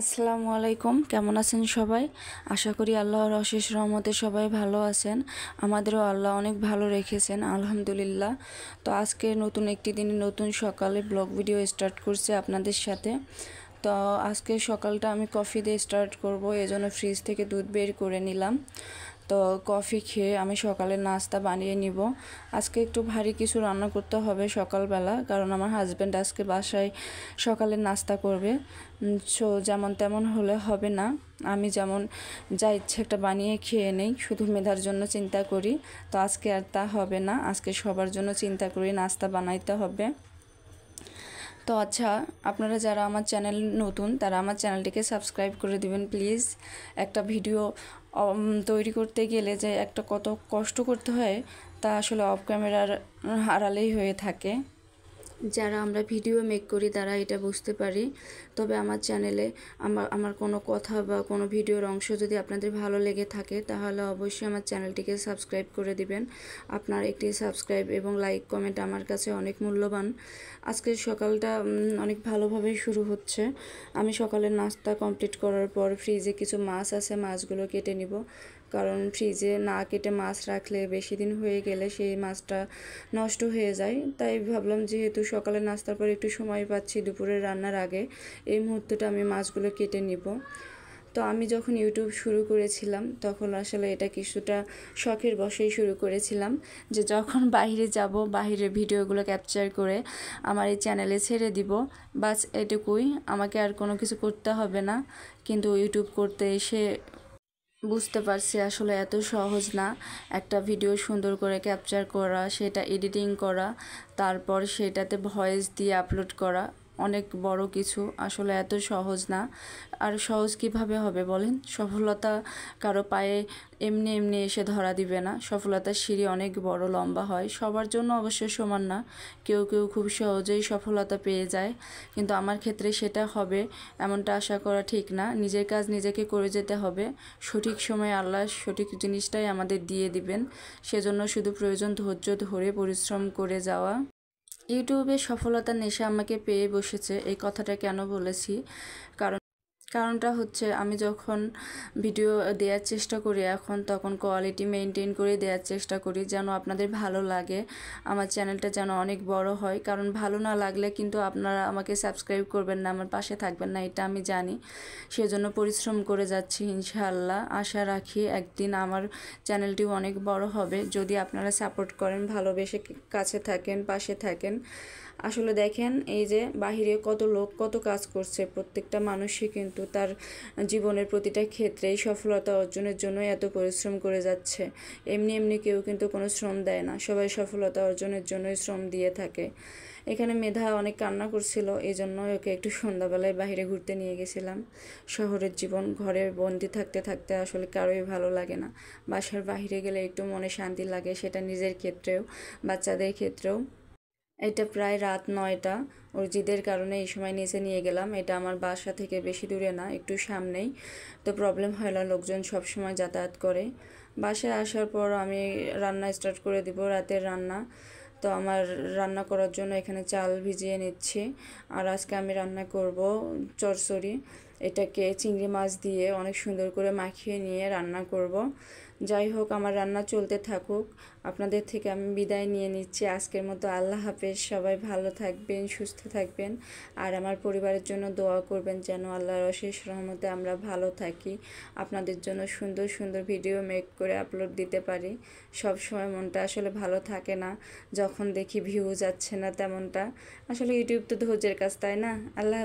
আসসালামু আলাইকুম, কেমন আছেন সবাই? আশা করি আল্লাহর অশেষ রহমতে সবাই ভালো আছেন। আমাদেরও আল্লাহ অনেক ভালো রেখেছেন, আলহামদুলিল্লাহ। তো আজকে নতুন একটি দিনে নতুন সকালে ব্লগ ভিডিও স্টার্ট করছি আপনাদের সাথে। তো আজকে সকালটা আমি কফি দিয়ে স্টার্ট করব, এজন্য ফ্রিজ থেকে দুধ বের করে নিলাম। তো কফি খেয়ে আমি সকালের নাস্তা বানিয়ে নিব। আজকে একটু ভারী কিছু রান্না করতে হবে সকালবেলা, কারণ আমার হাজব্যান্ড আজকে বাসায় সকালের নাস্তা করবে। সো যেমন তেমন হলে হবে না, আমি যেমন যা ইচ্ছে একটা বানিয়ে খেয়ে নেই, শুধু মেধার জন্য চিন্তা করি। তো আজকে আর তা হবে না, আজকে সবার জন্য চিন্তা করি, নাস্তা বানাইতে হবে। তো আচ্ছা, আপনারা যারা আমার চ্যানেল নতুন তারা আমার চ্যানেলটিকে সাবস্ক্রাইব করে দিবেন প্লিজ। একটা ভিডিও তৈরি করতে গেলে যে একটা কত কষ্ট করতে হয় তা আসলে অফ ক্যামেরার আড়ালেই হয়ে থাকে। যারা আমরা ভিডিও মেক করি তারা এটা বুঝতে পারি। তবে আমার চ্যানেলে আমার কোনো কথা বা কোনো ভিডিওর অংশ যদি আপনাদের ভালো লেগে থাকে তাহলে অবশ্যই আমার চ্যানেলটিকে সাবস্ক্রাইব করে দিবেন। আপনার একটি সাবস্ক্রাইব এবং লাইক কমেন্ট আমার কাছে অনেক মূল্যবান। আজকের সকালটা অনেক ভালোভাবেই শুরু হচ্ছে। আমি সকালের নাস্তা কমপ্লিট করার পর ফ্রিজে কিছু মাছ আছে, মাছগুলো কেটে নিব। কারণ ফ্রিজে না কেটে মাছ রাখলে বেশি দিন হয়ে গেলে সেই মাছটা নষ্ট হয়ে যায়। তাই ভাবলাম যেহেতু সকালে নাস্তার পর একটু সময় পাচ্ছি দুপুরের রান্নার আগে, এই মুহূর্তটা আমি মাছগুলো কেটে নিব। তো আমি যখন ইউটিউব শুরু করেছিলাম তখন আসলে এটা কিছুটা শখের বশেই শুরু করেছিলাম, যে যখন বাইরে যাব বাইরের ভিডিওগুলো ক্যাপচার করে আমার এই চ্যানেলে ছেড়ে দিব, বাস এটুকুই, আমাকে আর কোনো কিছু করতে হবে না। কিন্তু ইউটিউব করতে এসে বুঝতে পারছি আসলে এত সহজ না। একটা ভিডিও সুন্দর করে ক্যাপচার করা, সেটা এডিটিং করা, তারপর সেটাতে ভয়েস দিয়ে আপলোড করা অনেক বড় কিছু, আসলে এত সহজ না। আর সহজ কিভাবে হবে বলেন? সফলতা কারো পায়ে এমনি এমনি এসে ধরা দিবে না। সফলতার সিঁড়ি অনেক বড় লম্বা হয়, সবার জন্য অবশ্য সমান না। কেউ কেউ খুব সহজেই সফলতা পেয়ে যায়, কিন্তু আমার ক্ষেত্রে সেটা হবে এমনটা আশা করা ঠিক না। নিজের কাজ নিজেকে করে যেতে হবে। সঠিক সময়ে আল্লাহ সঠিক জিনিসটাই আমাদের দিয়ে দিবেন, সেজন্য শুধু প্রয়োজন ধৈর্য ধরে পরিশ্রম করে যাওয়া। ইউটিউবে সফলতার নেশা আমাকে পেয়ে বসেছে। এই কথাটা কেন বলেছি? কারণটা হচ্ছে আমি যখন ভিডিও দেওয়ার চেষ্টা করি এখন, তখন কোয়ালিটি মেনটেন করে দেওয়ার চেষ্টা করি যেন আপনাদের ভালো লাগে, আমার চ্যানেলটা যেন অনেক বড় হয়। কারণ ভালো না লাগলে কিন্তু আপনারা আমাকে সাবস্ক্রাইব করবেন না, আমার পাশে থাকবেন না, এটা আমি জানি। সেজন্য পরিশ্রম করে যাচ্ছি, ইনশাআল্লাহ আশা রাখি একদিন আমার চ্যানেলটিও অনেক বড় হবে, যদি আপনারা সাপোর্ট করেন, ভালোবেসে কাছে থাকেন, পাশে থাকেন। আসলে দেখেন, এই যে বাহিরে কত লোক কত কাজ করছে, প্রত্যেকটা মানুষই কিন্তু তার জীবনের প্রতিটা ক্ষেত্রেই সফলতা অর্জনের জন্য এত পরিশ্রম করে যাচ্ছে। এমনি এমনি কেউ কিন্তু কোনো শ্রম দেয় না, সবাই সফলতা অর্জনের জন্যই শ্রম দিয়ে থাকে। এখানে মেধা অনেক কান্না করছিল, এই জন্য ওকে একটু সন্ধ্যাবেলায় বাইরে ঘুরতে নিয়ে গেছিলাম। শহরের জীবন, ঘরে বন্দি থাকতে থাকতে আসলে কারোই ভালো লাগে না। বাসার বাইরে গেলে একটু মনে শান্তি লাগে, সেটা নিজের ক্ষেত্রেও বাচ্চাদের ক্ষেত্রেও। এটা প্রায় রাত 9টা, ওর জিদের কারণে এই সময় নিচে নিয়ে গেলাম। এটা আমার বাসা থেকে বেশি দূরে না, একটু সামনেই। তো প্রবলেম হয় না, লোকজন সব সময় যাতায়াত করে। বাসায় আসার পর আমি রান্না স্টার্ট করে দিব, রাতের রান্না। তো আমার রান্না করার জন্য এখানে চাল ভিজিয়ে নিচ্ছি। আর আজকে আমি রান্না করব চচ্চড়ি। এটাকে চিংড়ি মাছ দিয়ে অনেক সুন্দর করে মাখিয়ে নিয়ে রান্না করব। যাই হোক, আমার রান্না চলতে থাকুক, আপনাদের থেকে আমি বিদায় নিয়ে নিচ্ছি আজকের মতো। আল্লাহ হাফেজ, সবাই ভালো থাকবেন, সুস্থ থাকবেন। আর আমার পরিবারের জন্য দোয়া করবেন যেন আল্লাহর অশেষ রহমতে আমরা ভালো থাকি, আপনাদের জন্য সুন্দর সুন্দর ভিডিও মেক করে আপলোড দিতে পারি। সব সময় মনটা আসলে ভালো থাকে না যখন দেখি ভিউ যাচ্ছে না তেমনটা। আসলে ইউটিউব তো ধৈর্যের কাজ, তাই না? আল্লাহ।